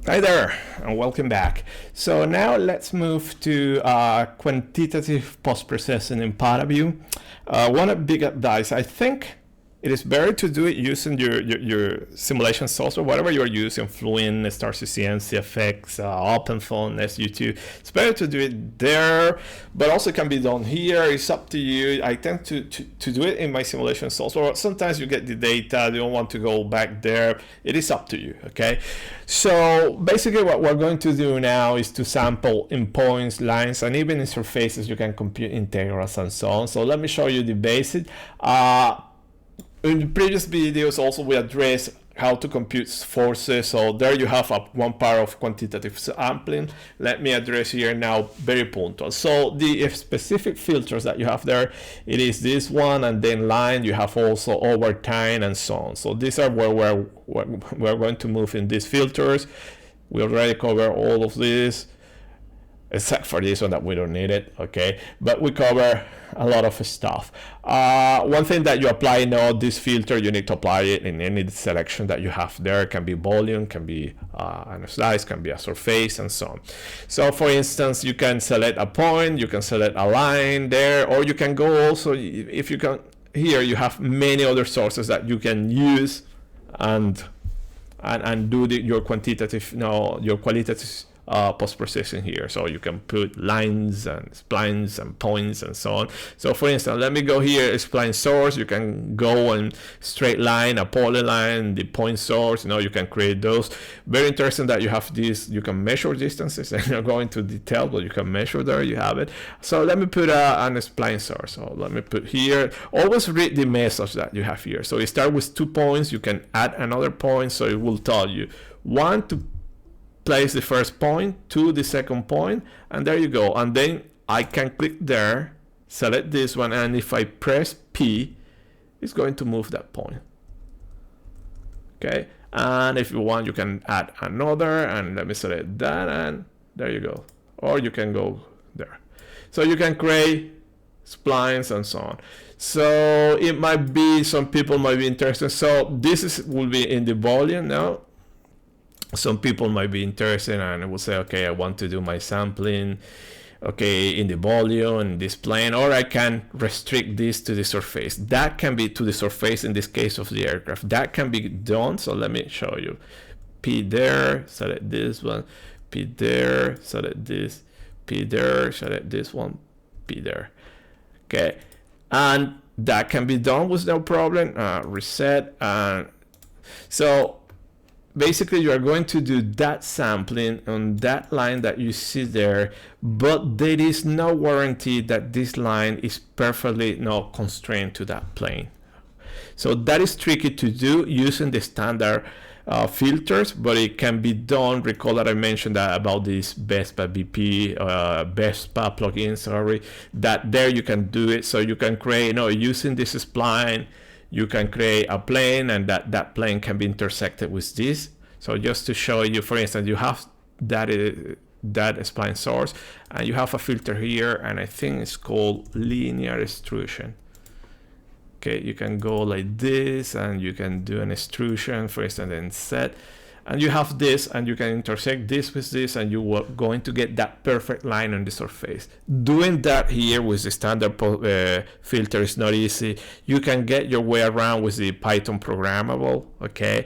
Hi there, and welcome back. So now let's move to quantitative post-processing in ParaView. One big advice, I think it is better to do it using your simulation software, whatever you're using, Fluent, StarCCM, CFX, OpenFont, SU2. It's better to do it there, but also can be done here. It's up to you. I tend to do it in my simulation software. Sometimes you get the data, you don't want to go back there. It is up to you, okay? So basically what we're going to do now is to sample in points, lines, and even in surfaces you can compute integrals and so on. So let me show you the basic. In the previous videos also we addressed how to compute forces, so there you have one part of quantitative sampling. Let me address here now very punctual. So the specific filters that you have there, it is this one, and then line, you have also over time and so on. So these are where we're going to move in these filters. We already covered all of this, except for this one that we don't need it, okay? But we cover a lot of stuff. One thing that you apply now, this filter, you need to apply it in any selection that you have there. It can be volume, can be a slice, can be a surface, and so on. So for instance, you can select a point, you can select a line there, or you can go also, if you can, here you have many other sources that you can use and do your quantitative, your qualitative post-processing here. So you can put lines and splines and points and so on. So for instance, let me go here, spline source. You can go and straight line, a polyline, the point source. You can create those. Very interesting that you have this. You can measure distances, and you're going to detail, but you can measure there. You have it. So let me put an spline source. So let me put here. Always read the message that you have here. So you start with 2 points. You can add another point. So it will tell you 1 to place the first point, 2 the second point, and there you go. And then I can click there, select this one, and if I press P, it's going to move that point. Okay, and if you want, you can add another, and let me select that, and there you go. Or you can go there. So you can create splines and so on. So it might be, some people might be interested. So this will be in the volume now. Some people might be interested and will say, okay, I want to do my sampling, okay, in the volume and this plane, or I can restrict this to the surface. That can be to the surface in this case of the aircraft. That can be done. So let me show you. P there, select this one. P there, select this. P there, select this one. P there. Okay, and that can be done with no problem. Reset, and so basically you are going to do that sampling on that line that you see there, but there is no warranty that this line is perfectly constrained to that plane. So that is tricky to do using the standard filters, but it can be done. Recall that I mentioned that about this VESPA VESPA plugin, sorry, that there you can do it. So you can create, using this spline, you can create a plane, and that plane can be intersected with this. So just to show you, for instance, you have that spline source, and you have a filter here, and I think it's called linear extrusion. Okay, you can go like this, and you can do an extrusion, for instance, and set. And you have this, and you can intersect this with this, and you are going to get that perfect line on the surface. Doing that here with the standard filter is not easy. You can get your way around with the Python programmable, okay?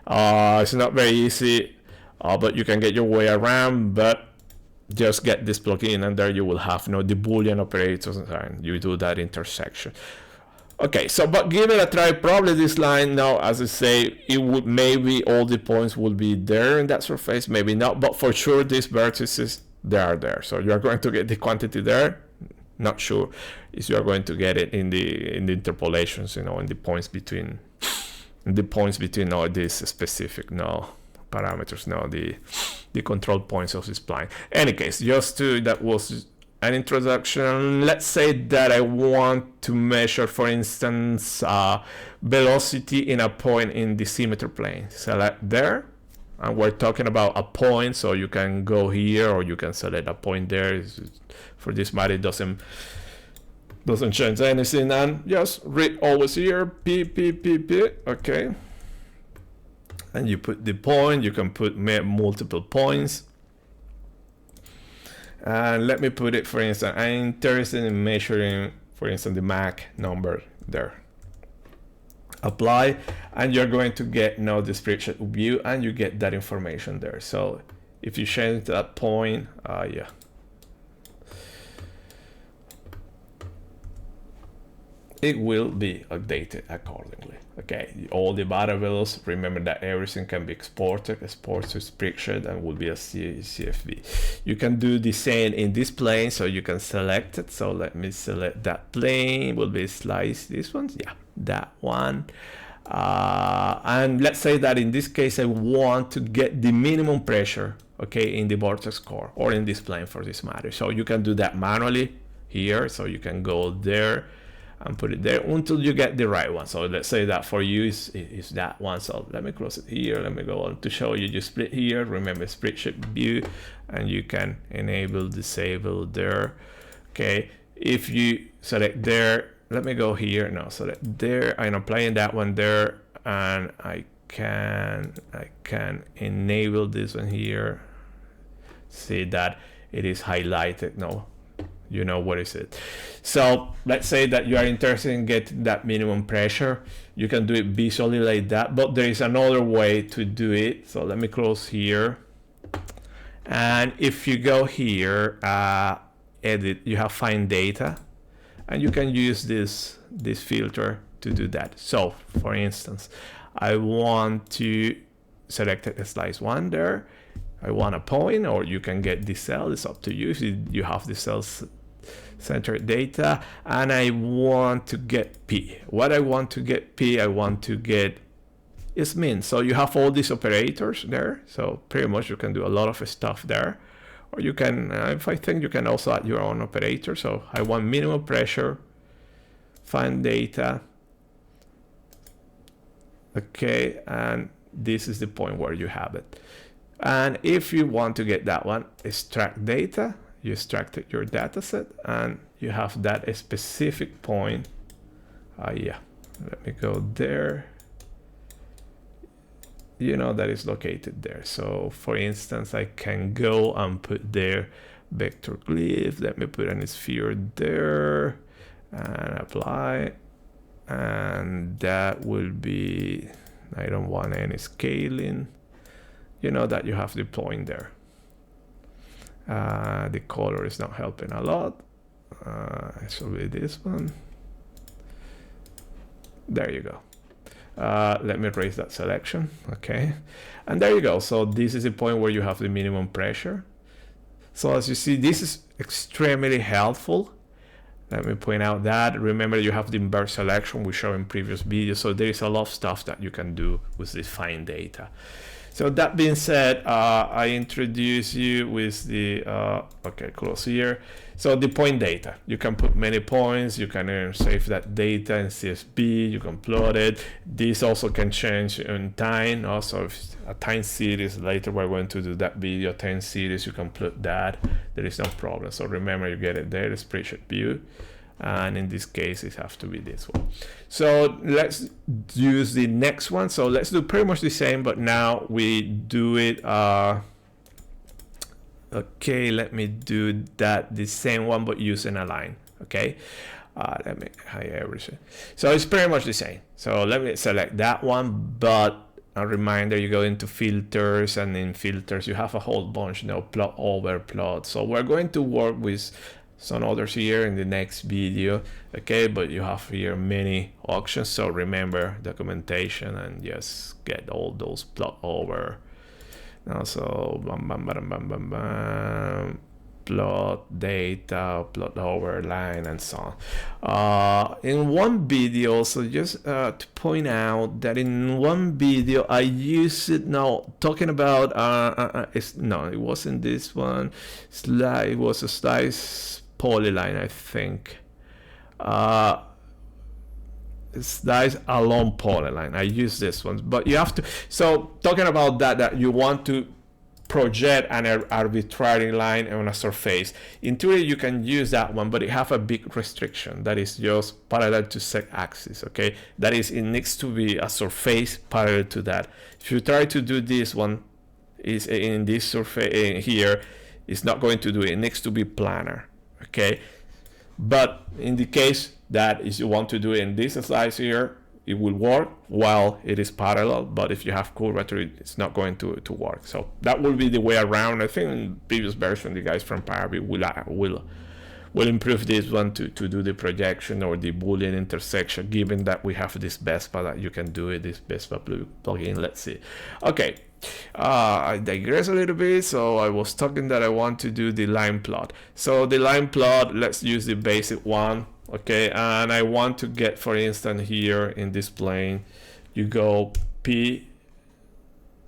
It's not very easy, but you can get your way around, but just get this plugin, and there you will have the Boolean operators, and you do that intersection. Okay, so but give it a try. Probably this line now, as I say, it would, maybe all the points will be there in that surface, maybe not, but for sure these vertices, they are there. So you are going to get the quantity there. Not sure if you are going to get it in the interpolations, in the points between these specific parameters, the control points of this spline. Any case, that was an introduction. Let's say that I want to measure, for instance, velocity in a point in the symmetry plane. Select there, and we're talking about a point, so you can go here, or you can select a point there. For this matter, it doesn't change anything, and just read always here, P, okay. and you put the point. You can put multiple points. And let me put it, for instance, I'm interested in measuring, for instance, the Mac number there. Apply, and you're going to get now the spreadsheet view, and you get that information there. So if you change that point, yeah. It will be updated accordingly. Okay, all the variables, remember that everything can be exported to spreadsheet and will be a CFD. You can do the same in this plane, so you can select it. So let me select that plane, will be slice this one, yeah, that one. And let's say that in this case, I want to get the minimum pressure, okay, in the vortex core or in this plane for this matter. So you can do that manually here. So you can go there and put it there until you get the right one. So let's say that for you is that one. So let me close it here. Let me go on to show you. You split here. Remember spreadsheet view, and you can enable, disable there. Okay, if you select there, let me go here. No, select there. I'm applying that one there, and I can enable this one here. See that it is highlighted. No, you know what is it. So let's say that you are interested in getting that minimum pressure. You can do it visually like that, but there is another way to do it. So let me close here, and if you go here, edit, you have find data, and you can use this filter to do that. So for instance, I want to select a slice one there. I want a point, or you can get the cell. It's up to you if you have the cells centered data, and I want to get P. What I want to get P, I want to get is min. So you have all these operators there. So pretty much you can do a lot of stuff there, or you can, if I think you can also add your own operator. So I want minimum pressure, find data. Okay, and this is the point where you have it. And if you want to get that one, extract data. You extracted your data set, and you have that specific point. Yeah, let me go there. You know that is located there. So for instance, I can go and put there vector glyph. Let me put a sphere there and apply. And that will be, I don't want any scaling. You know that you have the point there. The color is not helping a lot. It should be this one. There you go. Let me raise that selection. Okay, and there you go. So this is the point where you have the minimum pressure. So as you see, this is extremely helpful. Let me point out that, remember, you have the inverse selection we showed in previous videos. So there is a lot of stuff that you can do with this find data. So that being said, I introduce you with the, okay, close here. So the point data, you can put many points, you can save that data in CSV, you can plot it. This also can change in time. Also, if a time series, later we're going to do that video, time series, you can plot that. There is no problem. So remember, you get it there, the spreadsheet view. And in this case, it has to be this one. So let's use the next one. So let's do pretty much the same, but now we do it. Okay, let me do that, the same one, but using a line. Okay, let me hide everything. So it's pretty much the same. So let me select that one, but a reminder, you go into filters, and in filters, you have a whole bunch, you know, plot over plot. So we're going to work with some others here in the next video. Okay, but you have here many options. So remember documentation and just get all those plot over. Now, so plot data, plot over line, and so on. In one video, so just to point out that in one video I used it, now talking about no, it wasn't this one slide, it was a slice polyline, I think. Slice along polyline. I use this one, but you have to, so talking about that you want to project an arbitrary line on a surface. In theory, you can use that one, but it have a big restriction. That is just parallel to z-axis, okay? That is, it needs to be a surface parallel to that. If you try to do this one, is in this surface here, it's not going to do it. It needs to be planar, okay? But in the case that is you want to do it in this slice here, it will work while it is parallel, but if you have curvature, it's not going to work. So that will be the way around. I think in previous version, the guys from ParaView will improve this one to do the projection or the Boolean intersection, given that we have this VESPA that you can do it, this VESPA plugin. Let's see. Okay, I digress a little bit. So I was talking that I want to do the line plot. So the line plot, let's use the basic one. Okay, and I want to get, for instance, here in this plane, you go P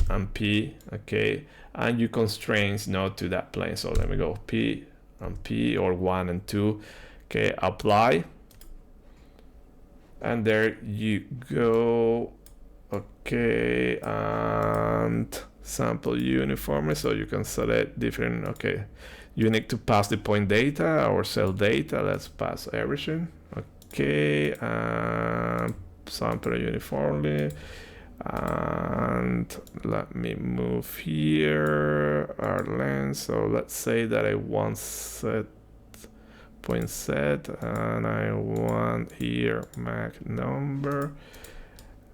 and P, okay, and you constraints not to that plane. So let me go P and P, or 1 and 2, okay, apply, and there you go, okay, and sample uniformly, so you can select different, okay. You need to pass the point data or cell data. Let's pass everything. Okay, sample uniformly. And let me move here our length. So let's say that I want set point set, and I want here Mach number.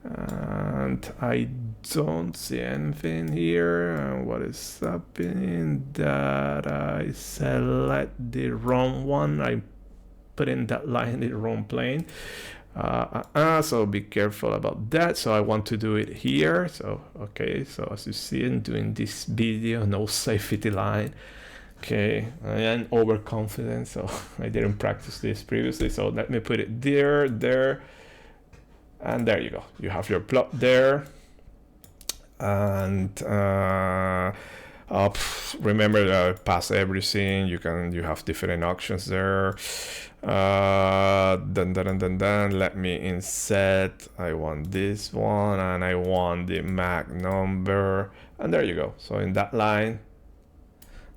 And I don't see anything here. And what is happening? That I select the wrong one. I put in that line in the wrong plane. So be careful about that. So I want to do it here. So okay. So as you see, I'm doing this video, no safety line. Okay, I am overconfident, so I didn't practice this previously. So let me put it there. And there you go. You have your plot there. And remember, pass everything. You have different options there. Then let me insert. I want this one, and I want the Mach number. And there you go. So in that line,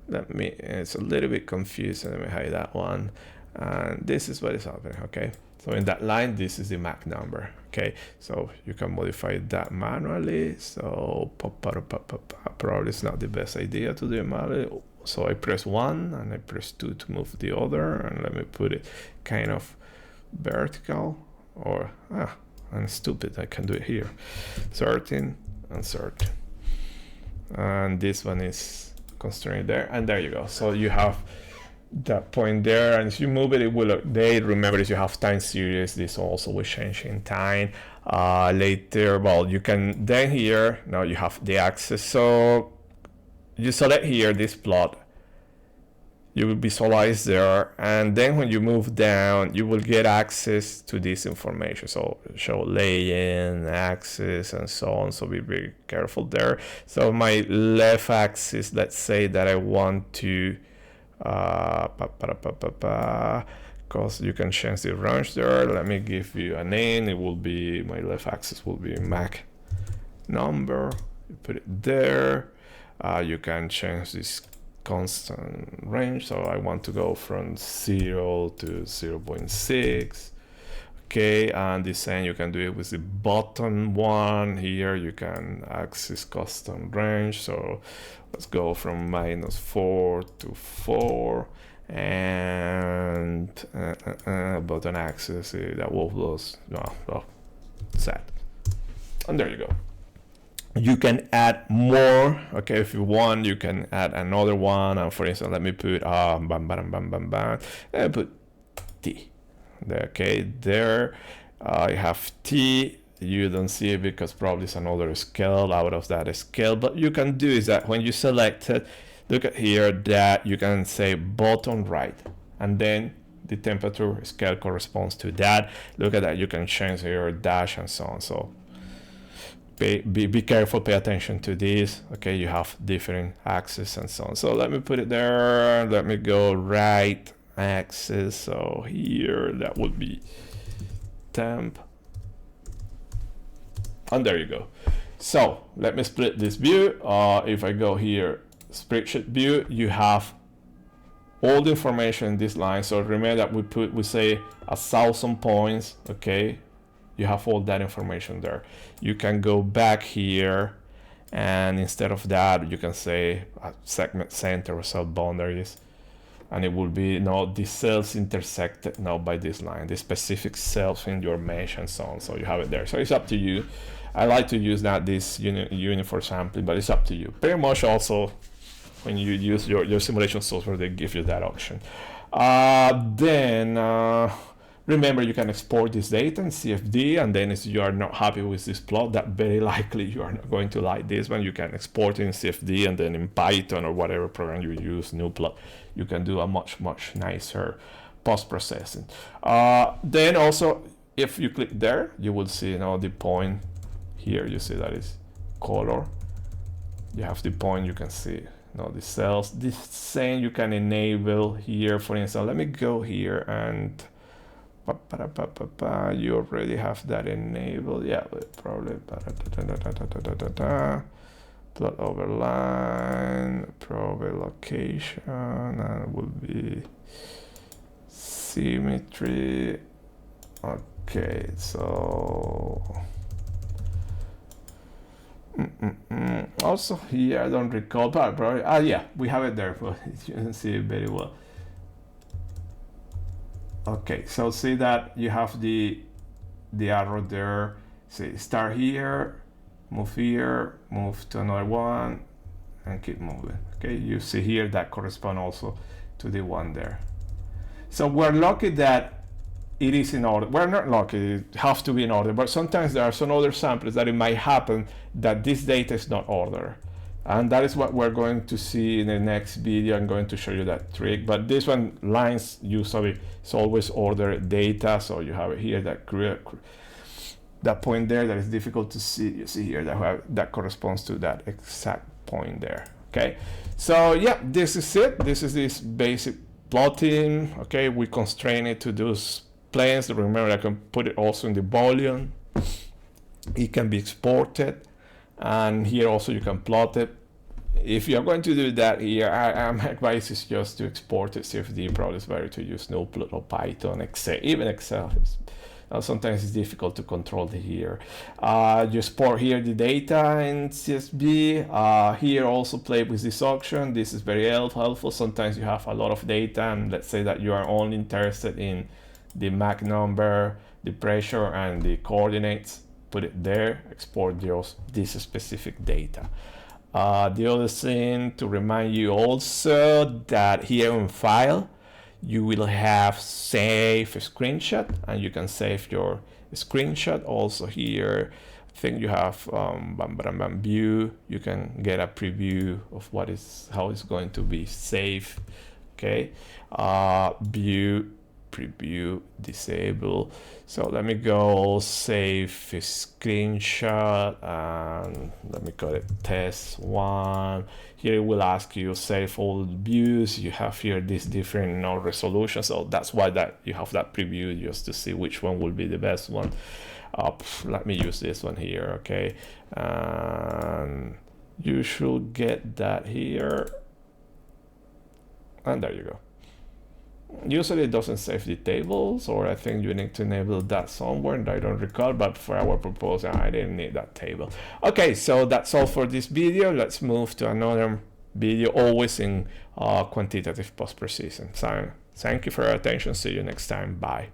it's a little bit confusing. Let me hide that one. And this is what is happening. Okay. So in that line, this is the Mach number. Okay, so you can modify that manually. So probably it's not the best idea to do it manually. So I press 1 and I press 2 to move the other, and let me put it kind of vertical, or I'm stupid, I can do it here. 13 and 13. And this one is constrained there, and there you go. So you have that point there, and if you move it, it will update. Remember, if you have time series, this also will change in time later. Well, you can then here, now you have the axis. So you select here this plot, you will visualize there, and then when you move down, you will get access to this information. So show lay-in, axis, and so on. So be very careful there. So my left axis, let's say that I want to because you can change the range there. Let me give you a name. It will be, my left axis will be Mach number. You put it there. You can change this constant range. So I want to go from 0 to 0.6. Okay, and the same you can do it with the bottom one. Here you can access custom range. So let's go from -4 to 4, and button axis that was set. And there you go. You can add more. Okay, if you want, you can add another one. And for instance, let me put and put T. Okay, there I have T. You don't see it because probably it's another scale out of that scale. But you can do is that when you select it, look at here that you can say bottom right, and then the temperature scale corresponds to that. Look at that. You can change your dash and so on. So be careful, pay attention to this. Okay, you have different axes and so on. So let me put it there. Let me go right axis. So here that would be temp, and there you go. So let me split this view. If I go here spreadsheet view, you have all the information in this line. So remember that we say 1,000 points, okay? You have all that information there. You can go back here, and instead of that, you can say segment center or cell boundaries, and it will be the cells intersected now by this line, the specific cells in your mesh and so on. So you have it there. So it's up to you. I like to use this uniform sampling, but it's up to you. Pretty much also when you use your simulation software, they give you that option. Remember, you can export this data in CFD, and then if you are not happy with this plot, that very likely you are not going to like this one, you can export it in CFD, and then in Python or whatever program you use, NuPlot, you can do a much nicer post-processing. Then also, if you click there, you will see the point here. You see that is color. You have the point, you can see the cells. This same you can enable here. For instance, let me go here and you already have that enabled. Yeah, probably plot over line, probably location, and it will be symmetry. Okay, so also here I don't recall, but probably yeah, we have it there, but you can see it very well. Okay, so see that you have the arrow there. See, start here, move to another one, and keep moving. Okay, you see here that correspond also to the one there. So we're lucky that it is in order. We're not lucky, it has to be in order, but sometimes there are some other samples that it might happen that this data is not ordered. And that is what we're going to see in the next video. I'm going to show you that trick. But this one, lines usually is always ordered data. So you have it here, that point there that is difficult to see. You see here that corresponds to that exact point there. Okay. So yeah, this is it. This is this basic plotting. Okay, we constrain it to those planes. Remember, I can put it also in the volume. It can be exported. And here also you can plot it. If you're going to do that here, my advice is just to export it. CFD probably is better to use NuPlot or Python, Excel, even Excel. Sometimes it's difficult to control here. You export here the data in CSV. Here also play with this option. This is very helpful. Sometimes you have a lot of data, and let's say that you are only interested in the Mach number, the pressure, and the coordinates. Put it there, export this specific data. The other thing to remind you also that here in File, you will have Save Screenshot, and you can save your screenshot. Also here, I think you have View. You can get a preview of how it's going to be saved. Okay, View. Preview, disable. So let me go save screenshot, and let me call it test 1. Here it will ask you save all views. You have here this different resolution, so that's why you have that preview, just to see which one will be the best one. Let me use this one here. Okay, and you should get that here, and there you go. Usually it doesn't save the tables, or I think you need to enable that somewhere, and I don't recall, but for our proposal I didn't need that table. Okay, so that's all for this video. Let's move to another video, always in quantitative post-processing. So thank you for your attention. See you next time. Bye.